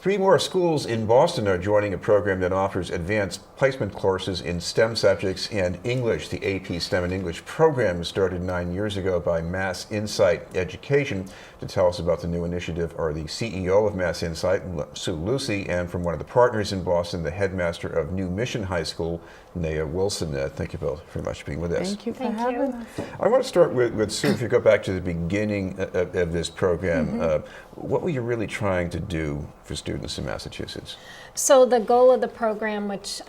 Three more schools in Boston are joining a program that offers advanced placement courses in STEM subjects and English. The AP STEM and English program was started 9 years ago by Mass Insight Education. To tell us about the new initiative are the CEO of Mass Insight, Sue Lusi, and from one of the partners in Boston, the headmaster of New Mission High School, Naia Wilson. Thank you both very much for being with us. Thank you for having us. I want to start with Sue. If you go back to the beginning of this program, what were you really trying to do for students in Massachusetts? So the goal of the program, which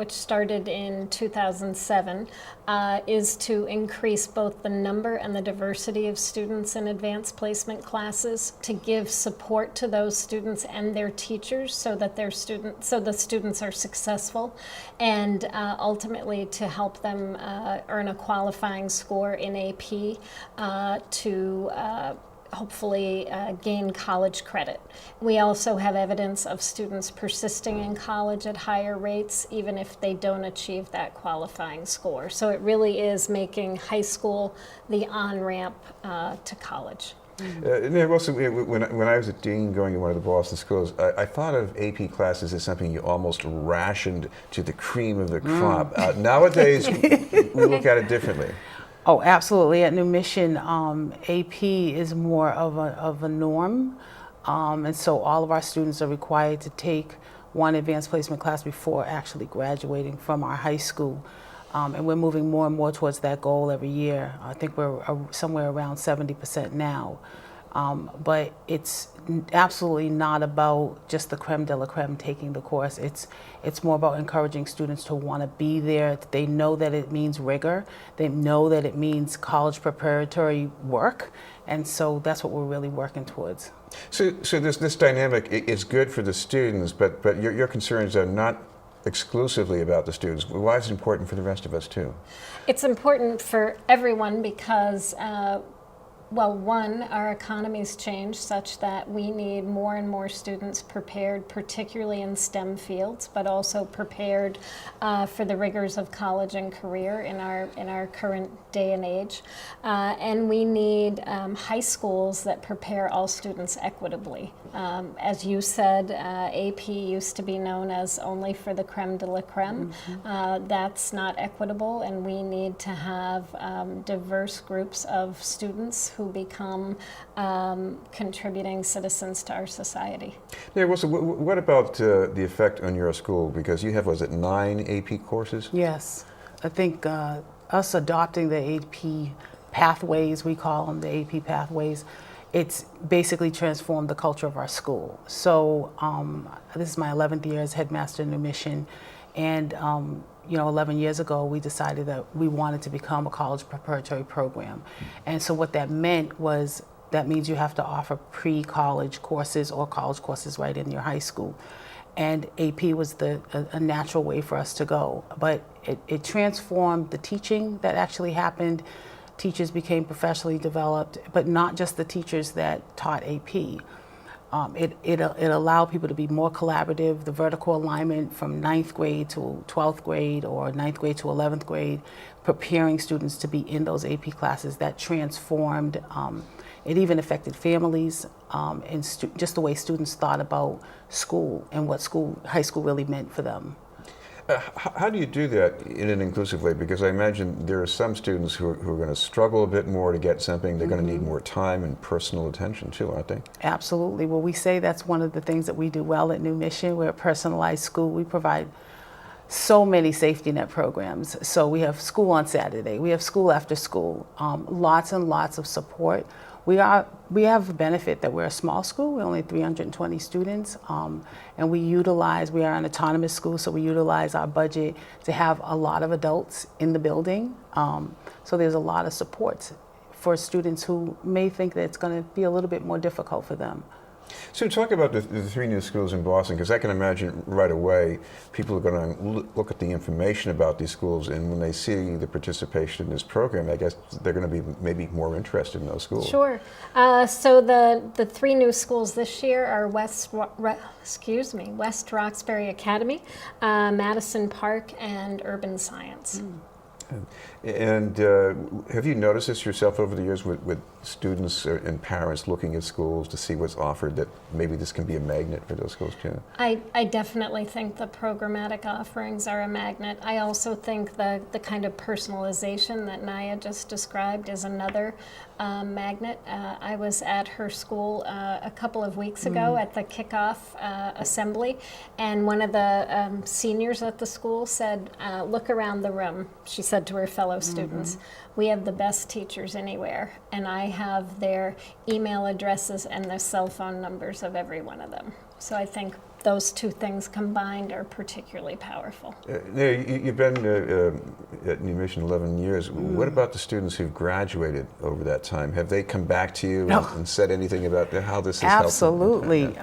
started in 2007, is to increase both the number and the diversity of students in advanced placement classes, to give support to those students and their teachers so that the students are successful, and ultimately to help them earn a qualifying score in AP to hopefully gain college credit. We also have evidence of students persisting in college at higher rates even if they don't achieve that qualifying score. So it really is making high school the on-ramp to college. Naia Wilson, when I was a dean going to one of the Boston schools, I thought of AP classes as something you almost rationed to the cream of the crop. Nowadays, we look at it differently. Oh, absolutely. At New Mission, AP is more of a norm, and so all of our students are required to take one advanced placement class before actually graduating from our high school. And we're moving more and more towards that goal every year. I think we're somewhere around 70% now. But it's absolutely not about just the creme de la creme taking the course. It's more about encouraging students to want to be there. They know that it means rigor. They know that it means college preparatory work. And so that's what we're really working towards. So this dynamic is good for the students, but your concerns are not exclusively about the students. Why is it important for the rest of us too? It's important for everyone because well, one, our economy's changed such that we need more and more students prepared, particularly in STEM fields, but also prepared for the rigors of college and career in our current day and age. And we need high schools that prepare all students equitably. As you said, AP used to be known as only for the creme de la creme. That's not equitable, and we need to have diverse groups of students who become contributing citizens to our society. Yeah, Wilson, what about the effect on your school? Because you have, was it 9 AP courses? Yes. I think us adopting the AP pathways, we call them the AP pathways, it's basically transformed the culture of our school. So this is my 11th year as headmaster in New Mission, and 11 years ago, we decided that we wanted to become a college preparatory program. And so what that meant was, that means you have to offer pre-college courses or college courses right in your high school. And AP was a natural way for us to go. But it transformed the teaching that actually happened. Teachers became professionally developed, but not just the teachers that taught AP. It allowed people to be more collaborative. The vertical alignment from 9th grade to 12th grade or 9th grade to 11th grade, preparing students to be in those AP classes, that transformed. It even affected families and just the way students thought about school and what high school really meant for them. How do you do that in an inclusive way? Because I imagine there are some students who are going to struggle a bit more to get something. They're going to need more time and personal attention too, aren't they? Absolutely. Well, we say that's one of the things that we do well at New Mission. We're a personalized school. We provide so many safety net programs. So we have school on Saturday. We have school after school. Lots and lots of support. We have the benefit that we're a small school. We're only 320 students, and we are an autonomous school, so we utilize our budget to have a lot of adults in the building. So there's a lot of support for students who may think that it's going to be a little bit more difficult for them. So talk about the 3 new schools in Boston, because I can imagine right away people are going to look at the information about these schools, and when they see the participation in this program, I guess they're going to be maybe more interested in those schools. Sure. So the 3 new schools this year are West Roxbury Academy, Madison Park, and Urban Science. And have you noticed this yourself over the years with students and parents looking at schools to see what's offered, that maybe this can be a magnet for those schools too? I definitely think the programmatic offerings are a magnet. I also think the kind of personalization that Naia just described is another magnet. I was at her school a couple of weeks ago at the kickoff assembly, and one of the seniors at the school said, look around the room. She said to her fellow students, we have the best teachers anywhere, and I have their email addresses and their cell phone numbers of every one of them. So I think those two things combined are particularly powerful. You've been at New Mission 11 years. What about the students who've graduated over that time? Have they come back to you and said anything about how this has helped them? Absolutely.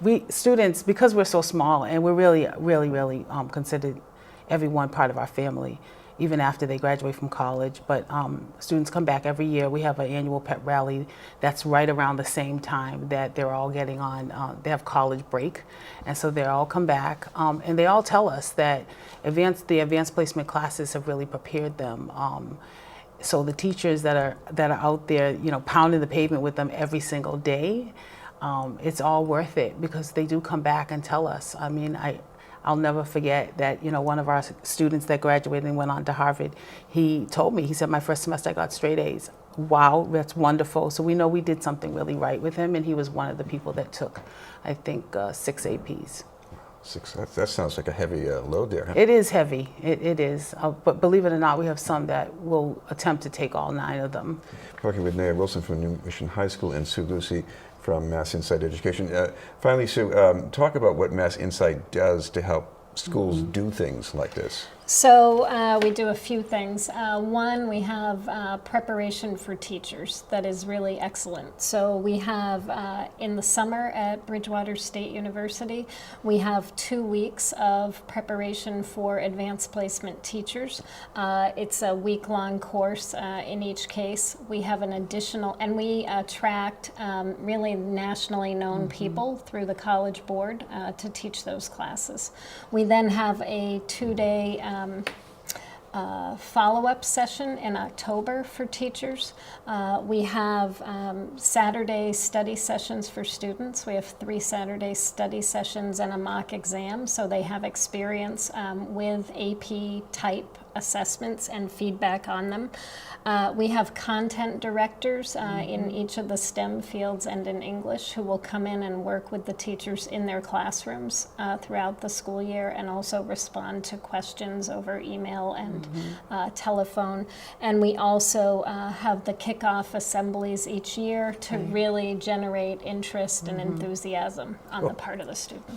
We students, because we're so small, and we're really considered everyone part of our family, even after they graduate from college. But students come back every year. We have an annual pep rally that's right around the same time that they're all getting on. They have college break, and so they all come back, and they all tell us that the advanced placement classes have really prepared them. So the teachers that are out there, pounding the pavement with them every single day, it's all worth it, because they do come back and tell us. I mean, I'll never forget that, one of our students that graduated and went on to Harvard, he told me, he said, my first semester I got straight A's. Wow, that's wonderful. So we know we did something really right with him, and he was one of the people that took, I think, 6 APs. That sounds like a heavy load there. Huh? It is heavy, it is. But believe it or not, we have some that will attempt to take all 9 of them. Talking with Naia Wilson from New Mission High School and Sue Lusi from Mass Insight Education. Finally, Sue, talk about what Mass Insight does to help schools do things like this. So we do a few things. One, we have preparation for teachers that is really excellent. So we have in the summer at Bridgewater State University, we have 2 weeks of preparation for advanced placement teachers. It's a week-long course in each case. We have an additional, and we attract really nationally known people through the College Board to teach those classes. We then have a 2-day follow-up session in October for teachers. We have Saturday study sessions for students. We have 3 Saturday study sessions and a mock exam, so they have experience with AP type assessments and feedback on them. We have content directors in each of the STEM fields and in English who will come in and work with the teachers in their classrooms throughout the school year, and also respond to questions over email and telephone. And we also have the kickoff assemblies each year to really generate interest and enthusiasm on the part of the students.